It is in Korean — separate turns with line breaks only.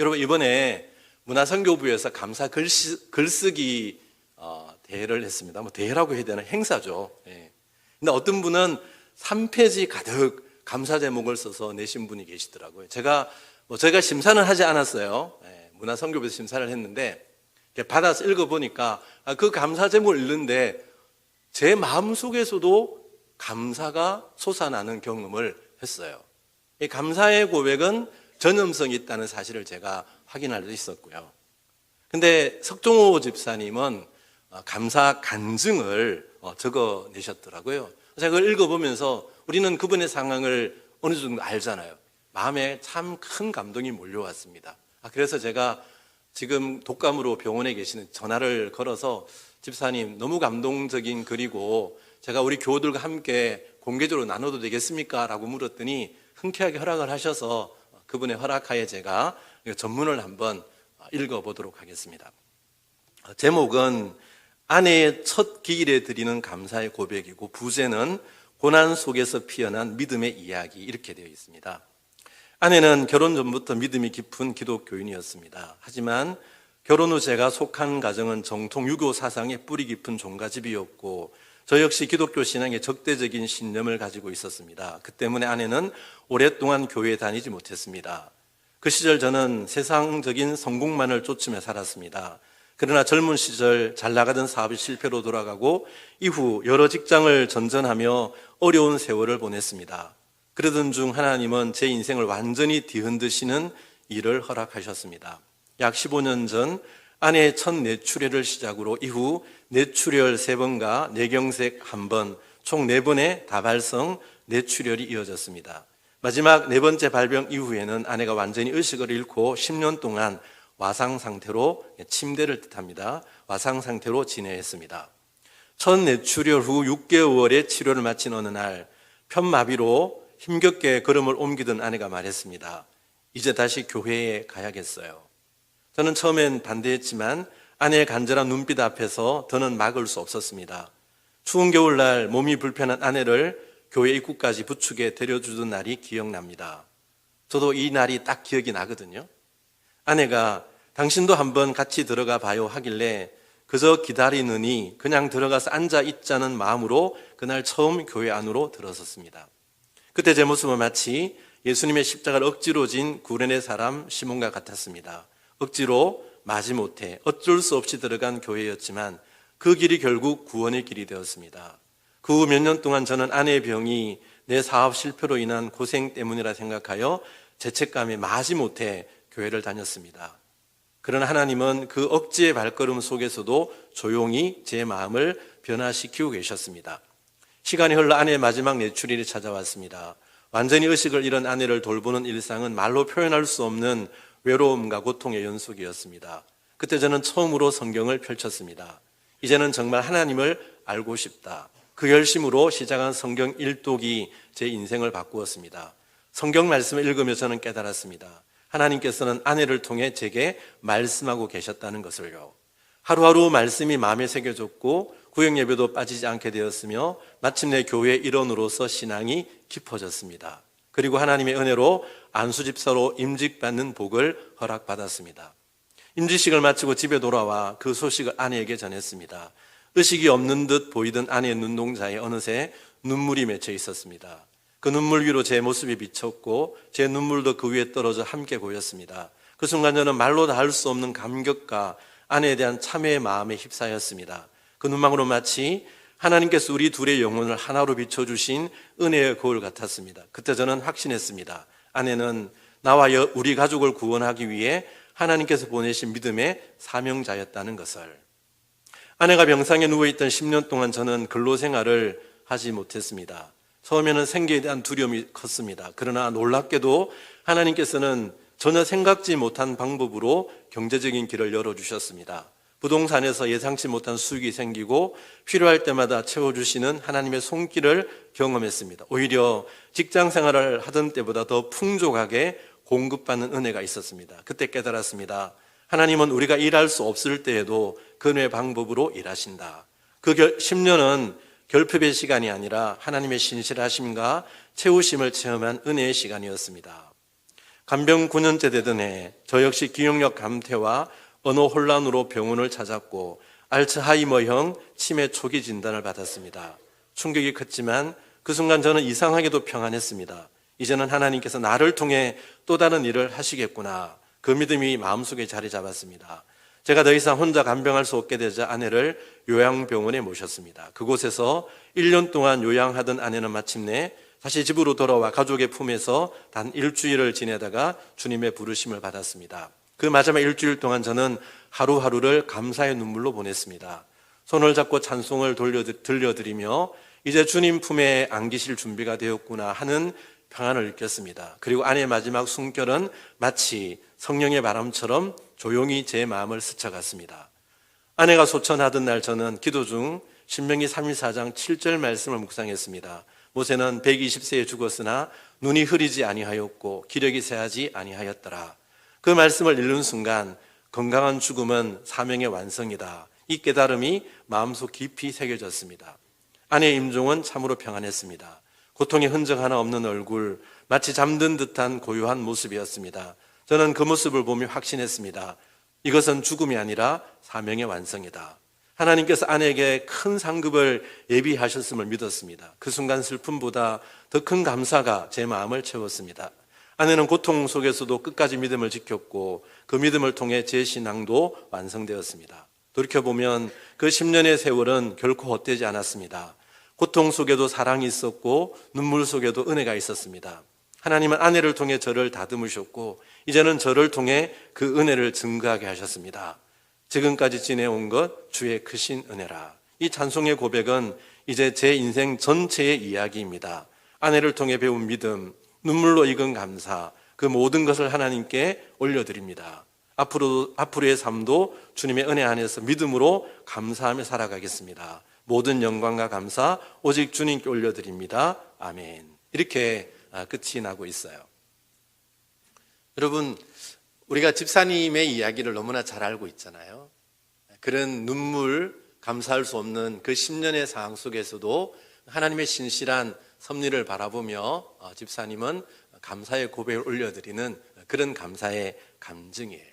여러분, 이번에 문화선교부에서 감사 글쓰기 대회를 했습니다. 뭐 대회라고 해야 되나? 행사죠. 예. 근데 어떤 분은 3페이지 가득 감사 제목을 써서 내신 분이 계시더라고요. 제가 심사는 하지 않았어요. 예. 문화선교부에서 심사를 했는데 받아서 읽어보니까 그 감사 제목을 읽는데 제 마음속에서도 감사가 솟아나는 경험을 했어요. 이 감사의 고백은 전염성이 있다는 사실을 제가 확인할 수 있었고요. 근데 석종호 집사님은 감사 간증을 적어내셨더라고요. 제가 그걸 읽어보면서 우리는 그분의 상황을 어느 정도 알잖아요. 마음에 참 큰 감동이 몰려왔습니다. 그래서 제가 지금 독감으로 병원에 계시는 전화를 걸어서 집사님, 너무 감동적인 글이고 제가 우리 교우들과 함께 공개적으로 나눠도 되겠습니까? 라고 물었더니 흔쾌하게 허락을 하셔서 그분의 허락하에 제가 전문을 한번 읽어보도록 하겠습니다. 제목은 아내의 첫 기일에 드리는 감사의 고백이고 부제는 고난 속에서 피어난 믿음의 이야기, 이렇게 되어 있습니다. 아내는 결혼 전부터 믿음이 깊은 기독교인이었습니다. 하지만 결혼 후 제가 속한 가정은 정통 유교 사상의 뿌리 깊은 종가집이었고 저 역시 기독교 신앙에 적대적인 신념을 가지고 있었습니다. 그 때문에 아내는 오랫동안 교회에 다니지 못했습니다. 그 시절 저는 세상적인 성공만을 쫓으며 살았습니다. 그러나 젊은 시절 잘 나가던 사업이 실패로 돌아가고 이후 여러 직장을 전전하며 어려운 세월을 보냈습니다. 그러던 중 하나님은 제 인생을 완전히 뒤흔드시는 일을 허락하셨습니다. 약 15년 전 아내의 첫 뇌출혈을 시작으로 이후 뇌출혈 3번과 뇌경색 1번, 총 4번의 다발성 뇌출혈이 이어졌습니다. 마지막 4번째 발병 이후에는 아내가 완전히 의식을 잃고 10년 동안 와상 상태로, 침대를 뜻합니다. 와상 상태로 지내했습니다. 첫 뇌출혈 후 6개월의 치료를 마친 어느 날 편마비로 힘겹게 걸음을 옮기던 아내가 말했습니다. 이제 다시 교회에 가야겠어요. 저는 처음엔 반대했지만 아내의 간절한 눈빛 앞에서 더는 막을 수 없었습니다. 추운 겨울날 몸이 불편한 아내를 교회 입구까지 부축에 데려주던 날이 기억납니다. 저도 이 날이 딱 기억이 나거든요. 아내가 당신도 한번 같이 들어가 봐요 하길래 그저 기다리느니 그냥 들어가서 앉아 있자는 마음으로 그날 처음 교회 안으로 들어섰습니다. 그때 제 모습은 마치 예수님의 십자가를 억지로 진 구레네 사람 시몬과 같았습니다. 억지로 마지못해 어쩔 수 없이 들어간 교회였지만 그 길이 결국 구원의 길이 되었습니다. 그 후 몇 년 동안 저는 아내의 병이 내 사업 실패로 인한 고생 때문이라 생각하여 죄책감에 마지못해 교회를 다녔습니다. 그러나 하나님은 그 억지의 발걸음 속에서도 조용히 제 마음을 변화시키고 계셨습니다. 시간이 흘러 아내의 마지막 뇌출혈이 찾아왔습니다. 완전히 의식을 잃은 아내를 돌보는 일상은 말로 표현할 수 없는 외로움과 고통의 연속이었습니다. 그때 저는 처음으로 성경을 펼쳤습니다. 이제는 정말 하나님을 알고 싶다. 그 결심으로 시작한 성경 일독이 제 인생을 바꾸었습니다. 성경 말씀을 읽으며 저는 깨달았습니다. 하나님께서는 아내를 통해 제게 말씀하고 계셨다는 것을요. 하루하루 말씀이 마음에 새겨졌고 구역 예배도 빠지지 않게 되었으며 마침내 교회의 일원으로서 신앙이 깊어졌습니다. 그리고 하나님의 은혜로 안수집사로 임직받는 복을 허락받았습니다. 임직식을 마치고 집에 돌아와 그 소식을 아내에게 전했습니다. 의식이 없는 듯 보이던 아내의 눈동자에 어느새 눈물이 맺혀 있었습니다. 그 눈물 위로 제 모습이 비쳤고 제 눈물도 그 위에 떨어져 함께 고였습니다. 그 순간 저는 말로 다 할 수 없는 감격과 아내에 대한 참회의 마음에 휩싸였습니다. 그 눈망울은 마치 하나님께서 우리 둘의 영혼을 하나로 비춰주신 은혜의 거울 같았습니다. 그때 저는 확신했습니다. 아내는 나와 우리 가족을 구원하기 위해 하나님께서 보내신 믿음의 사명자였다는 것을. 아내가 병상에 누워있던 10년 동안 저는 근로생활을 하지 못했습니다. 처음에는 생계에 대한 두려움이 컸습니다. 그러나 놀랍게도 하나님께서는 전혀 생각지 못한 방법으로 경제적인 길을 열어주셨습니다. 부동산에서 예상치 못한 수익이 생기고 필요할 때마다 채워주시는 하나님의 손길을 경험했습니다. 오히려 직장 생활을 하던 때보다 더 풍족하게 공급받는 은혜가 있었습니다. 그때 깨달았습니다. 하나님은 우리가 일할 수 없을 때에도 그의 방법으로 일하신다. 그 10년은 결핍의 시간이 아니라 하나님의 신실하심과 채우심을 체험한 은혜의 시간이었습니다. 간병 9년째 되던 해 저 역시 기억력 감퇴와 언어 혼란으로 병원을 찾았고 알츠하이머형 치매 초기 진단을 받았습니다. 충격이 컸지만 그 순간 저는 이상하게도 평안했습니다. 이제는 하나님께서 나를 통해 또 다른 일을 하시겠구나. 그 믿음이 마음속에 자리 잡았습니다. 제가 더 이상 혼자 간병할 수 없게 되자 아내를 요양병원에 모셨습니다. 그곳에서 1년 동안 요양하던 아내는 마침내 다시 집으로 돌아와 가족의 품에서 단 일주일을 지내다가 주님의 부르심을 받았습니다. 그 마지막 일주일 동안 저는 하루하루를 감사의 눈물로 보냈습니다. 손을 잡고 찬송을 들려드리며 이제 주님 품에 안기실 준비가 되었구나 하는 평안을 느꼈습니다. 그리고 아내의 마지막 숨결은 마치 성령의 바람처럼 조용히 제 마음을 스쳐갔습니다. 아내가 소천하던 날 저는 기도 중 신명기 34장 7절 말씀을 묵상했습니다. 모세는 120세에 죽었으나 눈이 흐리지 아니하였고 기력이 쇠하지 아니하였더라. 그 말씀을 읽는 순간 건강한 죽음은 사명의 완성이다. 이 깨달음이 마음속 깊이 새겨졌습니다. 아내의 임종은 참으로 평안했습니다. 고통의 흔적 하나 없는 얼굴, 마치 잠든 듯한 고요한 모습이었습니다. 저는 그 모습을 보며 확신했습니다. 이것은 죽음이 아니라 사명의 완성이다. 하나님께서 아내에게 큰 상급을 예비하셨음을 믿었습니다. 그 순간 슬픔보다 더 큰 감사가 제 마음을 채웠습니다. 아내는 고통 속에서도 끝까지 믿음을 지켰고 그 믿음을 통해 제 신앙도 완성되었습니다. 돌이켜보면 그 10년의 세월은 결코 헛되지 않았습니다. 고통 속에도 사랑이 있었고 눈물 속에도 은혜가 있었습니다. 하나님은 아내를 통해 저를 다듬으셨고 이제는 저를 통해 그 은혜를 증거하게 하셨습니다. 지금까지 지내온 것 주의 크신 은혜라. 이 찬송의 고백은 이제 제 인생 전체의 이야기입니다. 아내를 통해 배운 믿음, 눈물로 익은 감사, 그 모든 것을 하나님께 올려드립니다. 앞으로의 삶도 주님의 은혜 안에서 믿음으로 감사하며 살아가겠습니다. 모든 영광과 감사 오직 주님께 올려드립니다. 아멘. 이렇게 끝이 나고 있어요. 여러분, 우리가 집사님의 이야기를 너무나 잘 알고 있잖아요. 그런 눈물, 감사할 수 없는 그 10년의 상황 속에서도 하나님의 신실한 섭리를 바라보며 집사님은 감사의 고백을 올려드리는 그런 감사의 감증이에요.